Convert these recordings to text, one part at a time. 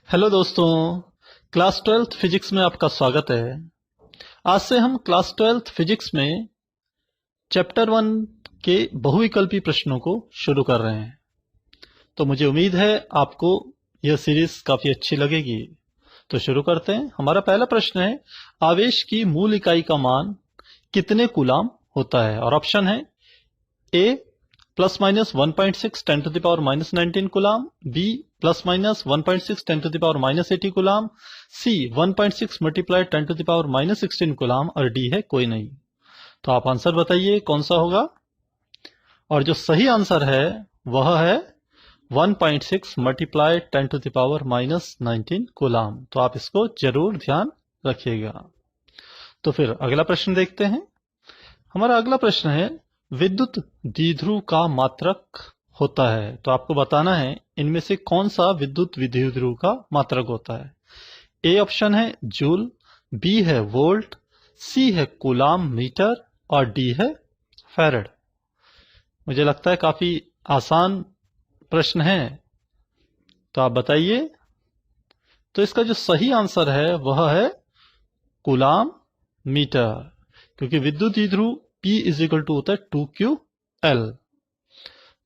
Hello दोस्तों, class 12th physics में आपका स्वागत है। आज से हम क्लास 12th फिजिक्स में चैप्टर 1 के बहुविकल्पी प्रश्नों को शुरू कर रहे हैं। तो मुझे उम्मीद है आपको यह सीरीज काफी अच्छी लगेगी। तो शुरू करते हैं। हमारा पहला प्रश्न है, आवेश की मूल इकाई का मान कितने कूलाम होता है? और ऑप्शन है A plus minus 1.6 10 to the power minus 19 coulomb, B plus minus 1.6 10 to the power minus 80 coulomb, C 1.6 multiply 10 to the power minus 16 coulomb, और डी है कोई नहीं। तो आप आंसर बताइए कौन सा होगा। और जो सही आंसर है वह है 1.6 multiply 10 to the power minus 19 coulomb. तो आप इसको जरूर ध्यान रखिएगा। तो फिर अगला प्रश्न देखते हैं। हमारा अगला प्रश्न है, विद्युत द्विध्रुव का मात्रक होता है। तो आपको बताना है इनमें से कौन सा विद्युत द्विध्रुव का मात्रक होता है। ए ऑप्शन है जूल, बी है वोल्ट, सी है कूलाम मीटर, और डी है फैराड। मुझे लगता है काफी आसान प्रश्न है, तो आप बताइए। तो इसका जो सही आंसर है वह है कूलाम मीटर, क्योंकि विद्युत द्विध्रुव P इज इक्वल टू होता है 2QL।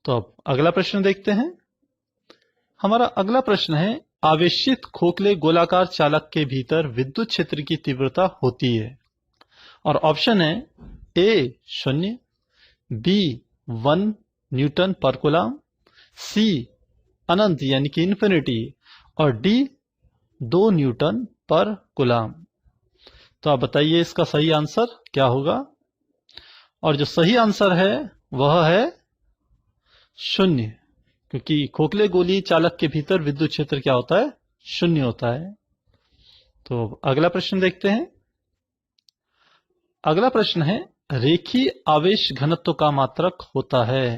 तो अब अगला प्रश्न देखते हैं। हमारा अगला प्रश्न है, आवेशित खोखले गोलाकार चालक के भीतर विद्युत क्षेत्र की तीव्रता होती है। और ऑप्शन है ए 0, बी 1 न्यूटन पर कूलाम, सी अनंत यानी कि इन्फिनिटी, और डी 2 न्यूटन पर कूलाम। तो आप बताइए इसका सही आंसर क्या होगा। और जो सही आंसर है वह है 0, क्योंकि खोखले गोलीय चालक के भीतर विद्युत क्षेत्र क्या होता है? 0 होता है। तो अगला प्रश्न देखते हैं। अगला प्रश्न है, रेखीय आवेश घनत्व का मात्रक होता है।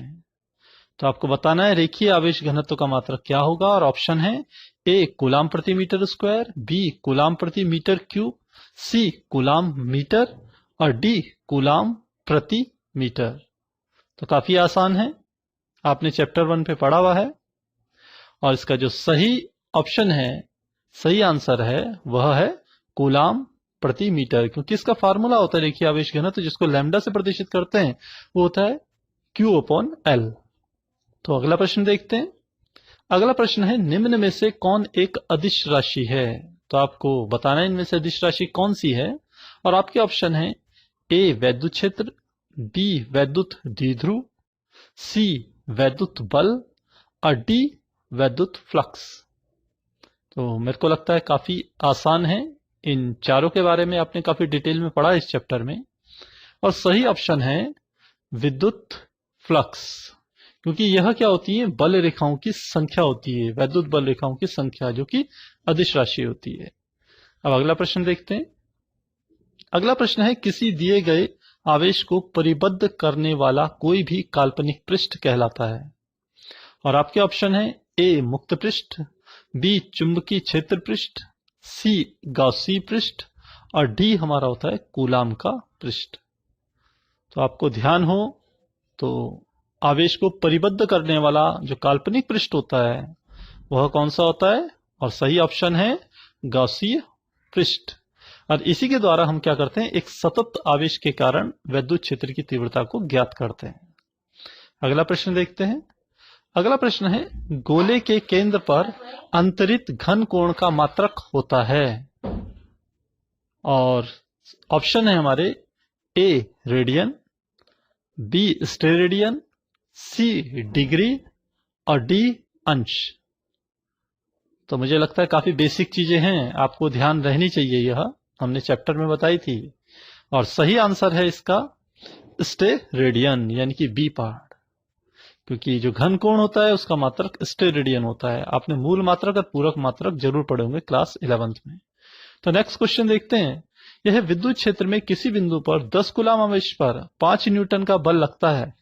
तो आपको बताना है रेखीय आवेश घनत्व का मात्रक क्या होगा। और ऑप्शन है ए कूलाम प्रति मीटर स्क्वायर, बी कूलाम प्रति मीटर क्यूब, सी कूलाम मीटर, और डी कूलाम प्रति मीटर। तो काफी आसान है, आपने चैप्टर 1 पे पढ़ा हुआ है। और इसका जो सही ऑप्शन है, सही आंसर है, वह है कूलाम प्रति मीटर, क्योंकि इसका फार्मूला होता है रेखीय आवेश घनत्व, जिसको लैम्डा से प्रदर्शित करते हैं, वो होता है Q/L। तो अगला प्रश्न देखते हैं। अगला प्रश्न है, निम्न में से कौन एक अदिश राशि है? तो आपको बताना है इनमें से अदिश राशि कौन सी है। और आपके ऑप्शन है ए वैद्युत क्षेत्र, बी वैद्युत द्विध्रुव, सी वैद्युत बल, और डी वैद्युत फ्लक्स। तो मेरे को लगता है काफी आसान है। इन चारों के बारे में आपने काफी डिटेल में पढ़ा इस चैप्टर में। और सही ऑप्शन है विद्युत फ्लक्स, क्योंकि यह क्या होती है? बल रेखाओं की संख्या होती है, वैद्युत बल रेखाओं की संख्या, जो कि अदिश राशि होती है। अब अगला प्रश्न देखते हैं। अगला प्रश्न है, किसी दिए गए आवेश को परिबद्ध करने वाला कोई भी काल्पनिक पृष्ठ कहलाता है। और आपके ऑप्शन है ए मुक्त पृष्ठ, बी चुंबकीय क्षेत्र पृष्ठ, सी गॉसी पृष्ठ, और डी हमारा होता है कूलाम का पृष्ठ। तो आपको ध्यान हो तो आवेश को परिबद्ध करने वाला जो काल्पनिक पृष्ठ होता है वह कौन सा होता है? और सही ऑप्शन है गॉसीय पृष्ठ। और इसी के द्वारा हम क्या करते हैं? एक सतत आवेश के कारण वैद्युत क्षेत्र की तीव्रता को ज्ञात करते हैं। अगला प्रश्न देखते हैं। अगला प्रश्न है, गोले के केंद्र पर अंतरित घन कोण का मात्रक होता है। और ऑप्शन है हमारे ए रेडियन, बी स्टेरेडियन, सी डिग्री, और डी अंश। तो मुझे लगता है काफी बेसिक चीजें हैं, आपको ध्यान रहनी चाहिए, यह हमने चैप्टर में बताई थी। और सही आंसर है इसका स्टेरेडियन, यानी कि बी पार्ट, क्योंकि जो घन कोण होता है उसका मात्रक स्टेरेडियन होता है। आपने मूल मात्रक और पूरक मात्रक जरूर पढ़े होंगे क्लास 11th में। तो नेक्स्ट क्वेश्चन देखते हैं। यह विद्युत क्षेत्र में किसी बिंदु पर 10 कूलाम आवेश पर 5 न्यूटन का बल लगता है,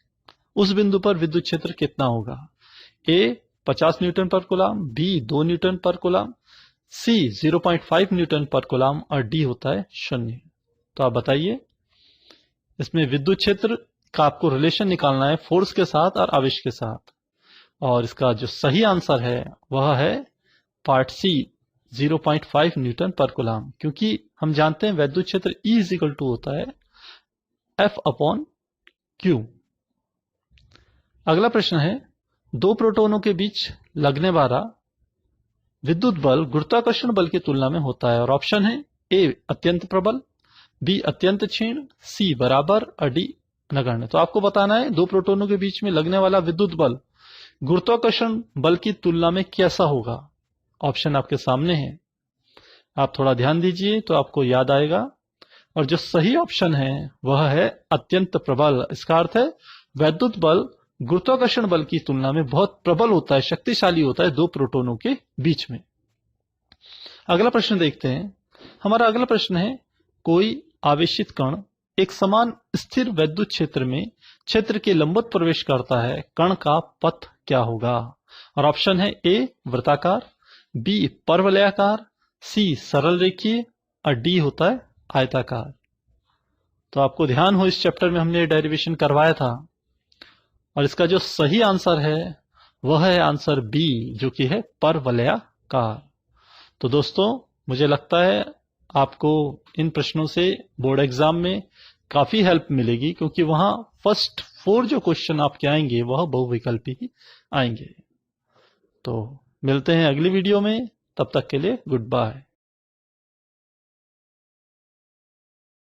उस बिंदु पर विद्युत क्षेत्र कितना होगा? ए 50 न्यूटन पर कूलाम, बी 2 न्यूटन पर कूलाम, सी 0.5 न्यूटन पर कूलाम, और डी होता है 0। तो आप बताइए इसमें विद्युत क्षेत्र का आपको रिलेशन निकालना है फोर्स के साथ और आवेश के साथ। और इसका जो सही आंसर है वह है पार्ट सी 0.5 न्यूटन पर कूलम, क्योंकि हम जानते हैं वैद्युत क्षेत्र E इज इक्वल टू होता है F/Q। अगला प्रश्न है, दो प्रोटॉनों के बीच लगने वाला विद्युत बल गुरुत्वाकर्षण बल की तुलना में होता है, और ऑप्शन है ए अत्यंत प्रबल, बी अत्यंत क्षीण, सी बराबर और डी नगण्य। तो आपको बताना है दो प्रोटॉनों के बीच में लगने वाला विद्युत बल गुरुत्वाकर्षण बल की तुलना में कैसा होगा। ऑप्शन आपके सामने है, आप थोड़ा ध्यान दीजिए तो आपको याद आएगा। और जो सही ऑप्शन है वह है अत्यंत प्रबल। इसका अर्थ है वैद्युत बल गुरुत्वाकर्षण बल की तुलना में बहुत प्रबल होता है, शक्तिशाली होता है दो प्रोटॉनों के बीच में। अगला प्रश्न देखते हैं। हमारा अगला प्रश्न है, कोई आवेशित कण एक समान स्थिर वैद्युत क्षेत्र में क्षेत्र के लंबवत प्रवेश करता है, कण का पथ क्या होगा। और ऑप्शन है ए वृत्ताकार, बी परवलयाकार, सी सरल रेखीय और डी होता है आयताकार। तो आपको ध्यान हो, इस चैप्टर में हमने डेरिवेशन करवाया था, और इसका जो सही आंसर है वह है आंसर बी, जो कि है परवलयाकार। तो दोस्तों, मुझे लगता है आपको इन प्रश्नों से बोर्ड एग्जाम में काफी हेल्प मिलेगी, क्योंकि वहां फर्स्ट 4 जो क्वेश्चन आपके आएंगे वह बहुविकल्पी ही आएंगे। तो मिलते हैं अगली वीडियो में, तब तक के लिए गुड बाय।